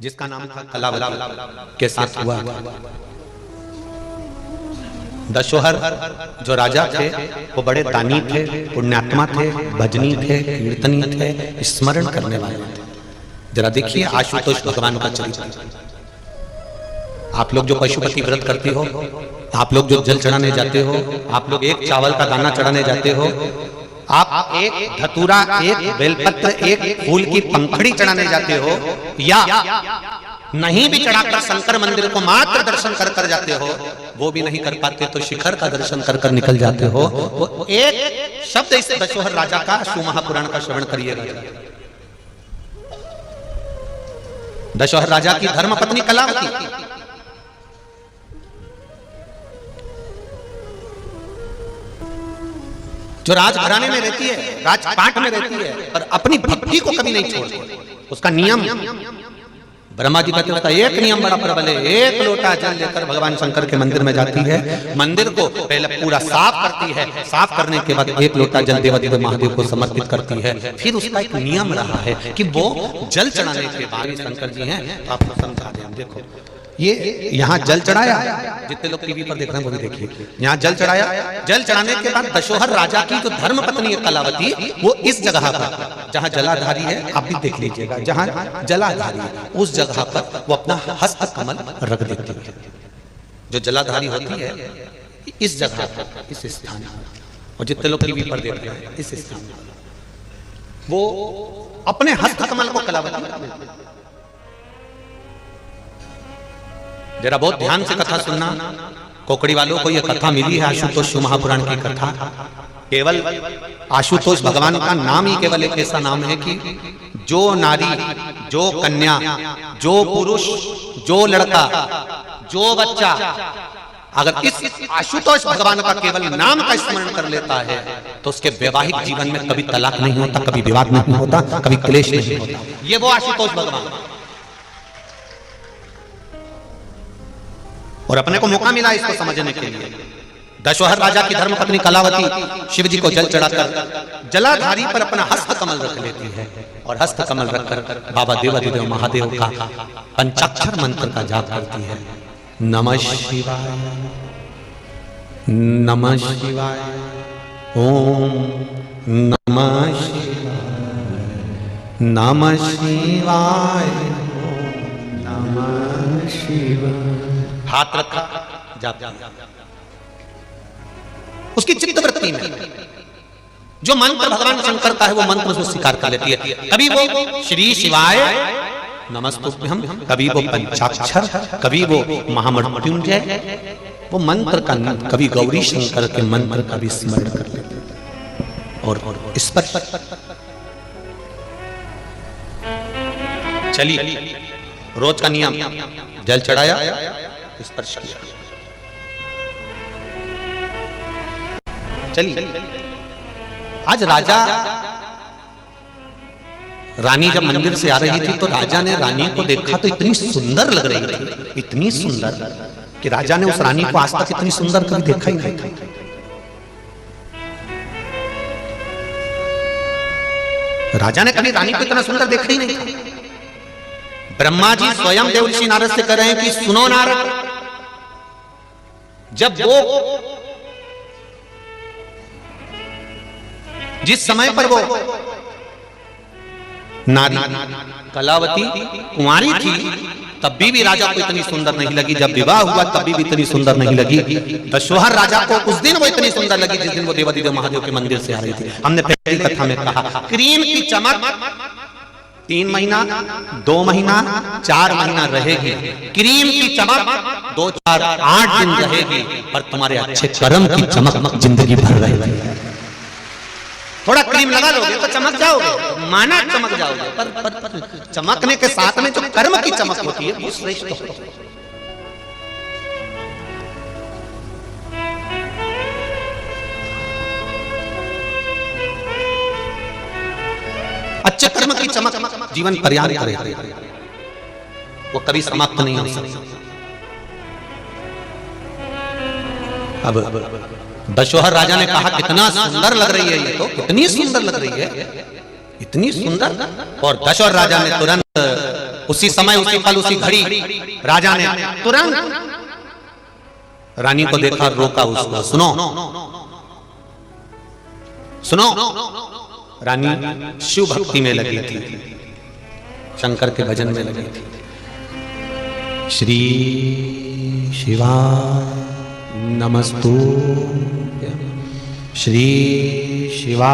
जिसका नाम था कलावती के साथ हुआ था। दशोहर जो राजा थे वो बड़े दानी थे, पुण्यात्मा थे, भजनी थे, कीर्तनी थे, स्मरण करने वाले थे। जरा देखिए आशुतोष भगवान का चरित्र। आप लोग जो पशुपति व्रत करते हो, आप लोग जो जल चढ़ाने जाते हो, आप लोग एक चावल का दाना चढ़ाने जाते हो, आप एक धतूरा, एक बेलपत्र, एक फूल की पंखड़ी चढ़ाने जाते हो, या नहीं भी चढ़ाकर शंकर मंदिर को मात्र दर्शन कर कर जाते हो, वो भी नहीं कर पाते तो शिखर का दर्शन कर कर निकल जाते हो। वो एक शब्द इस दशोहर राजा का शिव महापुराण का श्रवण करिएगा। दशोहर राजा की धर्मपत्नी कलावती जो राजघराने में रहती है, राजपाट में रहती है, पर अपनी भक्ति को कभी नहीं छोड़ती। उसका नियम, ब्रह्मा जी कहते होता एक नियम बड़ा प्रबल है, एक लोटा जल लेकर भगवान शंकर के मंदिर में जाती है, मंदिर को पहले पूरा साफ करती है, साफ करने के बाद एक लोटा जल देवादिदेव महादेव को समर्पित करती है। फिर उसका एक नियम रहा है कि वो जल चढ़ाने के बाद, शंकर जी हैं तो आपको समझा दें। देखो ये यहाँ जल चढ़ाया, जितने लोग टीवी पर देख रहे हैं वो भी देखिए, यहाँ जल चढ़ाया, जल चढ़ाने के बाद दशोहर राजा की जो धर्मपत्नी है कलावती, वो इस जगह पर जहाँ जलाधारी है, आप भी देख लीजिएगा, जहाँ जलाधारी है उस जगह पर वो अपना हस्त कमल रख देती है। जो जलाधारी होती है इस जगह पर, इस स्थान पर, और जितने लोग टीवी पर देख रहे हैं इस स्थान पर वो अपने हस्त कमल को कलावती। जरा बहुत ध्यान से कथा सुनना, कोकड़ी वालों को यह कथा मिली है आशुतोष शिव महापुराण की कथा। केवल आशुतोष भगवान का नाम ही केवल एक ऐसा नाम है कि जो नारी, जो कन्या, जो पुरुष, जो लड़का, जो बच्चा अगर इस आशुतोष भगवान का केवल नाम का स्मरण कर लेता है तो उसके वैवाहिक जीवन में कभी तलाक नहीं होता, कभी विवाद नहीं होता, कभी क्लेश नहीं होता। ये वो आशुतोष भगवान। और अपने को मौका मिला इसको समझने के लिए। दशोहर राजा की धर्मपत्नी कलावती शिव जी को जल चढ़ाकर जलाधारी पर अपना हस्त कमल रख लेती है और हस्त कमल रखकर बाबा देवादिदेव महादेव का पंचाक्षर मंत्र का जाप करती है। नमः शिवाय, नमः शिवाय, ओम नमः शिवाय, नमः शिवाय, नमः शिवाय। हाथ रखा, जाप। उसकी चित्त वृत्ति में जो मंत्र भगवान शंकर का है वो मंत्र उसको स्वीकार कर लेती है। कभी वो श्री शिवाय नमस्तुभ्यं, कभी वो पंचाक्षर, कभी वो महामृत्युंजय, वो मंत्र का, कभी गौरी शंकर के मंत्र का भी स्मरण कर लेते हैं। और इस पर चलिए रोज का नियम, जल चढ़ाया, स्पर्श किया, चलिए। आज राजा रानी जब मंदिर से आ रही थी तो राजा ने रानी को देखा तो इतनी सुंदर लग रही थी, इतनी सुंदर कि राजा ने उस रानी को आज तक इतनी सुंदर कभी देखा ही नहीं था। राजा ने कभी रानी को इतना सुंदर देखा ही नहीं था। ब्रह्मा जी स्वयं देवर्षि नारद से कह रहे हैं कि सुनो नारद, जब वो जिस समय पर वो नारी कलावती कुंवारी थी तब भी राजा को इतनी सुंदर नहीं लगी, जब विवाह हुआ तब भी इतनी सुंदर नहीं लगी। दशोहर राजा को उस दिन वो इतनी सुंदर लगी जिस दिन वो देवादिदेव महादेव के मंदिर से आ रही थी। हमने पहली कथा में कहा क्रीम की चमक 3 महीना, 2 महीना, 4 महीना रहेगी, क्रीम की चमक 2, 4, 8 दिन रहेगी, पर तुम्हारे अच्छे कर्म की चमक जिंदगी भर रहेगी। थोड़ा क्रीम लगा लोगे तो चमक जाओगे, माना चमक जाओगे, पर चमकने के साथ में जो कर्म की चमक होती है वो श्रेष्ठ होती है। अच्छे कर्म की चमक जीवन पर्याप्त रहेगी, वो कभी समाप्त नहीं हो सकती। अब दशोहर राजा ने कहा कितना सुंदर लग रही है ये, तो कितनी सुंदर लग रही है, इतनी सुंदर। और दशोहर राजा ने तुरंत उसी समय, उसी पल, उसी घड़ी राजा ने तुरंत रानी को देखा, रोका उसको। सुनो सुनो, रानी शिव भक्ति में लगी थी, शंकर के भजन में लगी थी। श्री शिवा नमस्तुभ्यं, श्री शिवा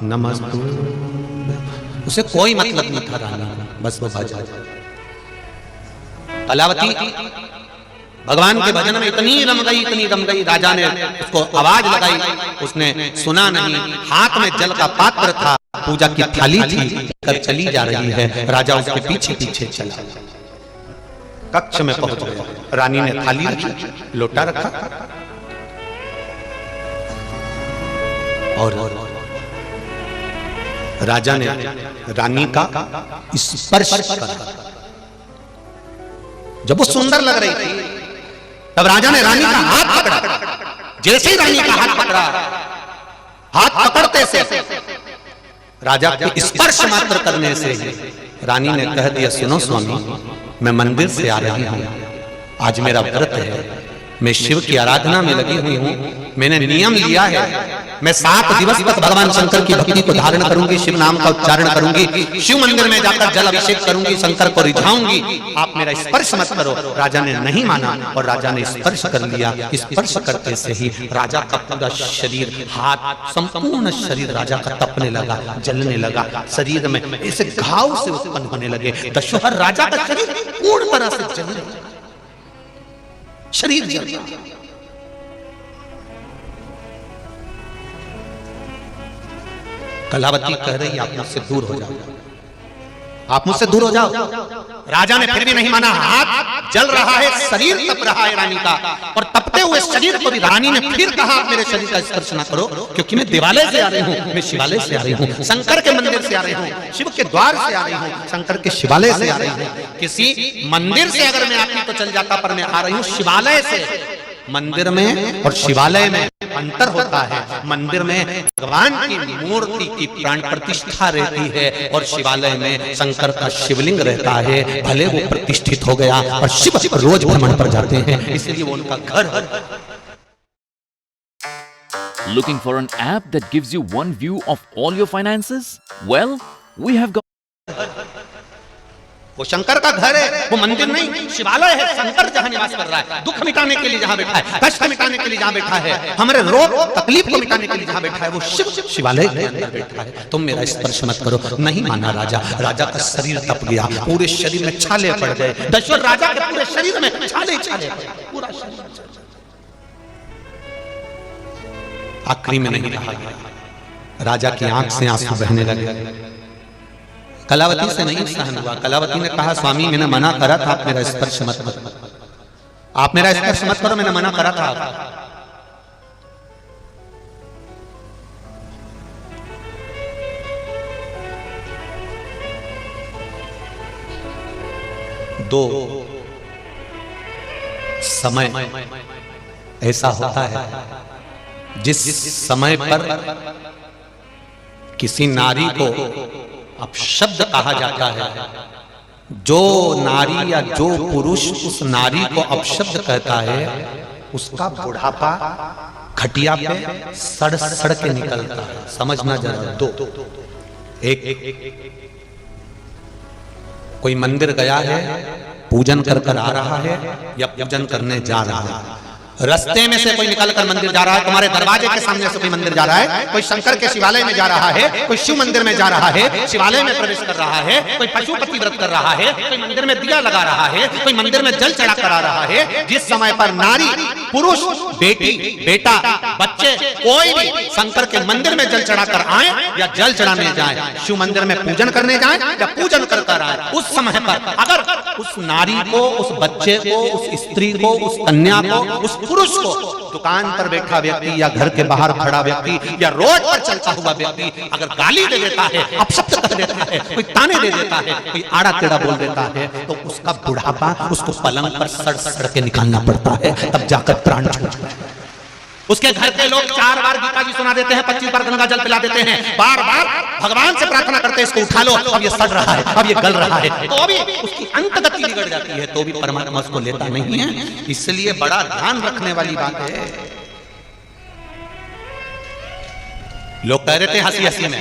नमस्तुभ्यं। उसे कोई मतलब नहीं था रानी, बस वो भजन। कलावती भगवान के भजन में इतनी रम गई, राजा ने उसको आवाज लगाई, उसने सुना नहीं। हाथ में जल का पात्र था, पूजा की थाली थी, कर चली जा रही है। राजा उसके पीछे पीछे चला, कक्ष में पहुंच गया। रानी ने थाली रखी, लोटा रखा और राजा ने रानी का स्पर्श करा। जब वो सुंदर लग रही थी, तब राजा ने रानी का हाथ पकड़ा। जैसे ही रानी का हाथ पकड़ा, हाथ पकड़ते से राजा के स्पर्श मात्र करने से रानी ने कह दिया, सुनो स्वामी, मैं मंदिर से आ रही हूं, आज मेरा व्रत है, मैं शिव की आराधना में लगी हुई हूं। मैंने नियम लिया है, मैं 7 दिवस तक भगवान शंकर की भक्ति को धारण करूंगी, शिव नाम का उच्चारण करूंगी, शिव मंदिर में जाकर जल अभिषेक करूंगी, शंकर को रिझाऊंगी, आप मेरा स्पर्श मत करो। राजा ने नहीं माना और राजा ने स्पर्श कर लिया। स्पर्श करते से ही राजा का पूरा शरीर, हाथ, संपूर्ण शरीर राजा का तपने लगा, जलने लगा, शरीर में ऐसे घाव से उत्पन्न होने लगे। दशहर राजा का शरीर पूर्ण तरह से जल रहा, शरीर जल रहा। कलावती कह रही, आप मुझसे दूर हो जाओ, आप मुझसे दूर हो जाओ। राजा ने फिर भी नहीं माना, हाथ जल रहा है, शरीर तप रहा है रानी का, और तपते हुए शरीर को भी रानी ने फिर कहा, मेरे शरीर का स्पर्श ना करो, क्योंकि मैं देवालय से आ रही हूँ, मैं शिवालय से आ रही हूँ, शंकर के मंदिर से आ रही हूँ, शिव के द्वार से आ रही हूँ, शंकर के शिवालय से आ रही हूँ। किसी मंदिर से अगर मैं आती तो चल जाता, पर मैं आ रही हूँ शिवालय से। मंदिर में और शिवालय में अंतर होता है। मंदिर में भगवान की मूर्ति की प्राण प्रतिष्ठा रहती है और शिवालय में शंकर का शिवलिंग रहता है। भले वो प्रतिष्ठित हो गया और शिव रोज भ्रमण पर जाते हैं, इसलिए वो उनका घर है। Looking for an app that gives you one view of all your finances? Well, we have got वो शंकर का घर है, वो मंदिर नहीं, शिवालय है। शंकर जहां निवास कर रहा है, दुख मिटाने के लिए जहां बैठा है, कष्ट मिटाने के लिए जहां बैठा है, हमारे रोग तकलीफ को मिटाने के लिए जहां बैठा है, वो शिव शिवालय के अंदर बैठा है। तुम मेरा स्पर्श मत करो। नहीं माना राजा। राजा का शरीर तप गया, पूरे शरीर में छाले पड़ गए। दशरथ राजा के पूरे शरीर में छाले छाले, पूरा शरीर। आखिरी में नहीं रहा गया, राजा की आंख से आंसू बहने लगे। कलावती से नहीं सहन हुआ। कलावती ने कहा, स्वामी मैंने मना करा था, आप मेरा स्पर्श मत करो, आप मेरा स्पर्श मत करो, मैंने मना करा था। दो समय ऐसा होता है जिस समय पर किसी नारी को अपशब्द कहा जाता है। जो नारी या जो पुरुष उस नारी को अपशब्द कहता है, उसका बुढ़ापा खटिया पे सड़ सड़ के निकलता है। समझना जरा। दो, एक कोई मंदिर गया है, पूजन कर कर आ रहा है या पूजन करने जा रहा है। रास्ते में से कोई निकलकर मंदिर जा रहा है, तुम्हारे दरवाजे के सामने से कोई मंदिर जा रहा है, कोई शंकर के शिवालय में जा रहा है, कोई शिव मंदिर में जा रहा है, शिवालय में प्रवेश कर रहा है, कोई पशुपति व्रत कर रहा है, कोई मंदिर में दिया लगा रहा है, कोई मंदिर में जल चढ़ा कर आ रहा है। जिस समय पर नारी, पुरुष, बेटी, बेटा, बच्चे, कोई भी शंकर के मंदिर में जल चढ़ा कर आए या जल चढ़ाने जाए, शिव मंदिर में पूजन करने जाए या पूजन कर कर आए, उस समय पर अगर उस नारी को, उस बच्चे को, उस स्त्री को, उस कन्या को, उस पुरुष को, दुकान पर बैठा व्यक्ति या घर के बाहर खड़ा व्यक्ति या रोड पर चलता हुआ व्यक्ति अगर गाली दे देता है, अपशब्द कर देता है, कोई ताने दे देता है, कोई आड़ा टेढ़ा बोल देता है, तो उसका बुढ़ापा उसको पलंग पर सड़ सड़ के निकालना पड़ता है, तब जाकर प्राण छूटता है। उसके घर के लोग 4 बार गीता जी सुना देते हैं, 25 बार गंगा जल पिला देते हैं, बार बार भगवान से प्रार्थना करते हैं इसको उठा लो, अब ये सड़ रहा है, अब ये गल रहा है, तो अभी उसकी अंत गति बिगड़ जाती है, तो भी परमात्मा उसको लेता नहीं है। इसलिए बड़ा ध्यान रखने वाली बात है। लोग कह रहे थे हंसी हंसी में,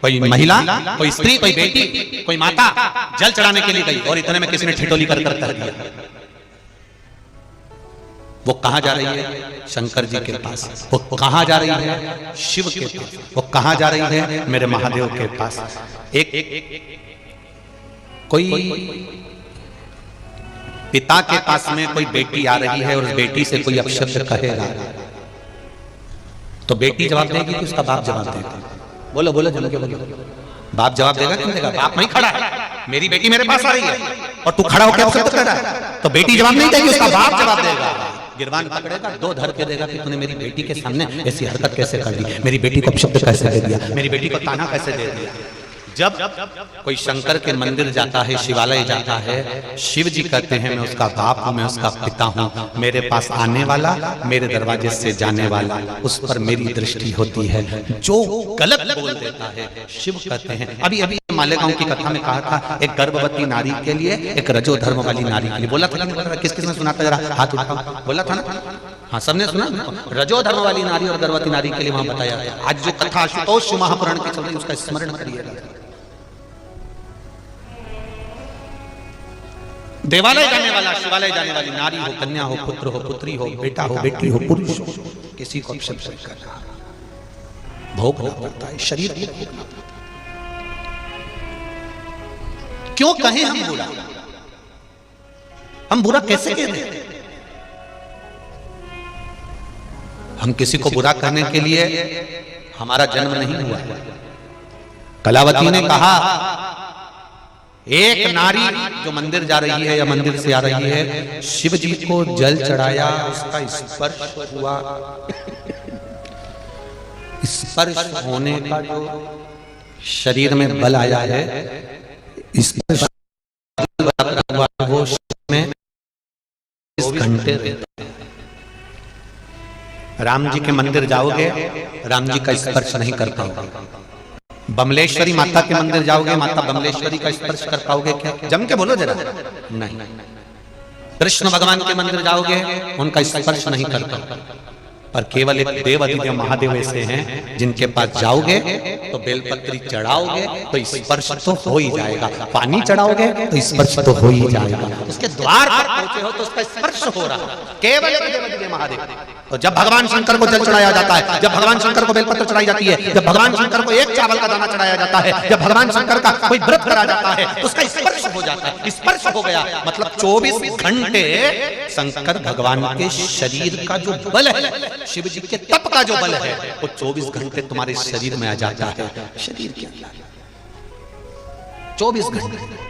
कोई महिला, कोई स्त्री, कोई बेटी, कोई माता जल चढ़ाने के लिए गई और इतने में किसी ने ठिठोली कर दिया। वो कहां जा रही है? शंकर जी के पास। वो कहां जा रही है? शिव के पास। वो कहां जा रही है? मेरे महादेव के पास। एक कोई पिता के पास में कोई बेटी आ रही है और उस बेटी से कोई अपशब्द कहेगा तो बेटी जवाब देगी कि उसका बाप जवाब देगा? बोलो बोलो जल्दी के बोलो। बाप जवाब देगा कि नहीं देगा? बाप नहीं खड़ा है, मेरी बेटी मेरे पास आ रही है और तू खड़ा होकर अपशब्द कर रहा है, तो बेटी जवाब नहीं देगी, उसका बाप जवाब देगा। गिरबान पकड़ेगा, 2 धर के देगा कि तूने मेरी बेटी के सामने ऐसी हरकत कैसे कर दी, मेरी बेटी को अपशब्द कैसे दे दिया, मेरी बेटी को ताना कैसे दे दिया। जब कोई शंकर के मंदिर जाता है, शिवालय जाता है, शिव जी कहते हैं मैं उसका बाप हूं, मैं उसका पिता हूं, मेरे पास आने वाला, मेरे दरवाजे से जाने वाला, उस पर मेरी दृष्टि होती है। जो गलत बोल देता है, शिव कहते हैं, अभी अभी मालेगांव की कथा में कहा था, एक गर्भवती नारी के लिए, एक रजो धर्म वाली नारी के लिए, बोला था, किस किसने सुना था? जरा हाथ उठाओ। बोला था ना? हाँ, सबने सुना। रजो धर्म वाली नारी और गर्भवती नारी के लिए वहां बताया। आज जो कथा आशुतोष महापुराण की चल रही है उसका स्मरण करिएगा। देवालय जाने वाला, शिवालय जाने वाली नारी हो, कन्या हो, पुत्र हो, पुत्री हो, बेटा हो, बेटी हो, पुरुष हो, किसी को अपशब्द करना, भोगना पड़ता है, शरीर को भोगना पड़ता है। क्यों कहें हम बुरा? हम बुरा कैसे कहते हैं? हम किसी को बुरा करने के लिए हमारा जन्म नहीं हुआ है। कलावती ने कहा एक नारी जो मंदिर जा रही है या मंदिर से आ रही है, शिव जी को जल चढ़ाया, उसका स्पर्श हुआ, स्पर्श होने का जो शरीर में बल आया है, स्पर्श हुआ वो में 20 घंटे रहता है। राम जी के मंदिर जाओगे, राम जी का स्पर्श नहीं कर पाओगे। बमलेश्वरी माता के मंदिर जाओगे, माता बमलेश्वरी का स्पर्श कर पाओगे क्या? जम के बोलो जरा। नहीं। कृष्ण भगवान के मंदिर जाओगे, उनका स्पर्श नहीं कर पाओगे। पर केवल एक देव अधिदेव महादेव ऐसे हैं जिनके पास जाओगे तो बेलपत्री चढ़ाओगे तो स्पर्श तो हो ही जाएगा, पानी चढ़ाओगे तो स्पर्श तो हो ही जाएगा, उसके द्वार पर पहुंचे हो तो उसका स्पर्श हो रहा है। केवल एक देव अधिदेव महादेव। तो जब भगवान शंकर को जल चढ़ाया जाता है, जब भगवान शंकर को बेलपत्र चढ़ाई जाती है, जब भगवान शंकर को एक चावल का दाना चढ़ाया जाता है, जब भगवान शंकर का कोई व्रत करा जाता है तो उसका स्पर्श हो जाता है। स्पर्श हो गया मतलब 24 घंटे शंकर भगवान के शरीर का जो बल है, शिव जी के तप का जो बल है, वो 24 घंटे तुम्हारे शरीर में आ जाता है। शरीर के अंदर 24 घंटे।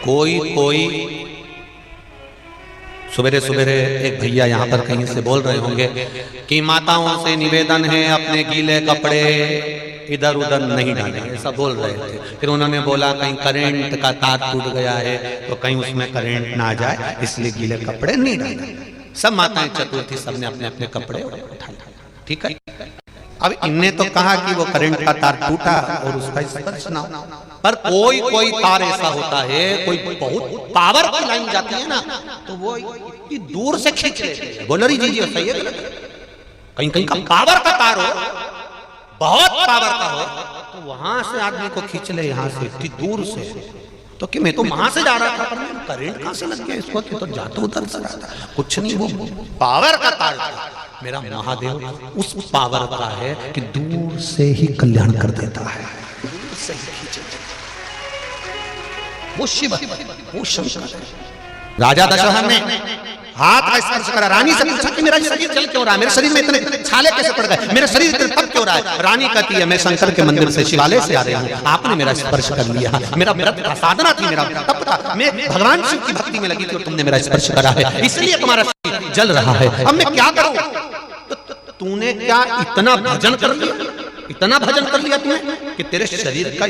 कोई सवेरे सवेरे एक भैया यहाँ पर कहीं से बोल रहे होंगे कि माताओं से निवेदन है अपने गीले कपड़े इधर उधर नहीं डालें, ऐसा बोल रहे थे। फिर उन्होंने बोला कहीं करंट का तार टूट गया है तो कहीं उसमें करंट ना जाए, इसलिए गीले कपड़े नहीं डालें। सब माताएं चतुर थी, सबने अपने अपने कपड़े उठा लिए। ठीक है। अब इनने तो कहा कि वो करंट का तार टूटा और उसका स्पर्श ना हो, पर कोई तार ऐसा होता है, कोई बहुत पावर की लाइन जाती है ना, तो वो इतनी दूर से खींच लेते हैं। बोलरी जी सही है। कहीं कहीं का पावर का तार हो, बहुत पावर का हो, तो वहां से आदमी को खींच ले, यहाँ से इतनी दूर से। तो कि मैं तो वहां से जा रहा था, पर करंट कहां से लग गया इसको? तो जाते उधर से रहा था, कुछ नहीं, वो पावर का तार था। मेरा महादेव उस पावर का है कि दूर से ही कल्याण कर देता है, दूर से ही खींचे। वो शिव है, वो शंकर है। राजा दशरथ ने हाथ का स्पर्श करा, रानी से पूछा कि मेरा शरीर जल क्यों रहा है, मेरे शरीर में इतने छाले कैसे पड़ गए, मेरा शरीर इतने तप क्यों रहा है। रानी कहती है मैं शंकर के मंदिर से, शिवालय से आ रही हूँ, आपने मेरा स्पर्श कर लिया, मेरा व्रत था, साधना थी, मेरा तप था, मैं भगवान शिव की भक्ति में लगी थी और तुमने मेरा स्पर्श करा है, इसलिए तुम्हारा शरीर जल रहा है। अब मैं क्या करूं? तूने क्या इतना भजन कर लिया, इतना भजन कर लिया तूने कि तेरे शरीर का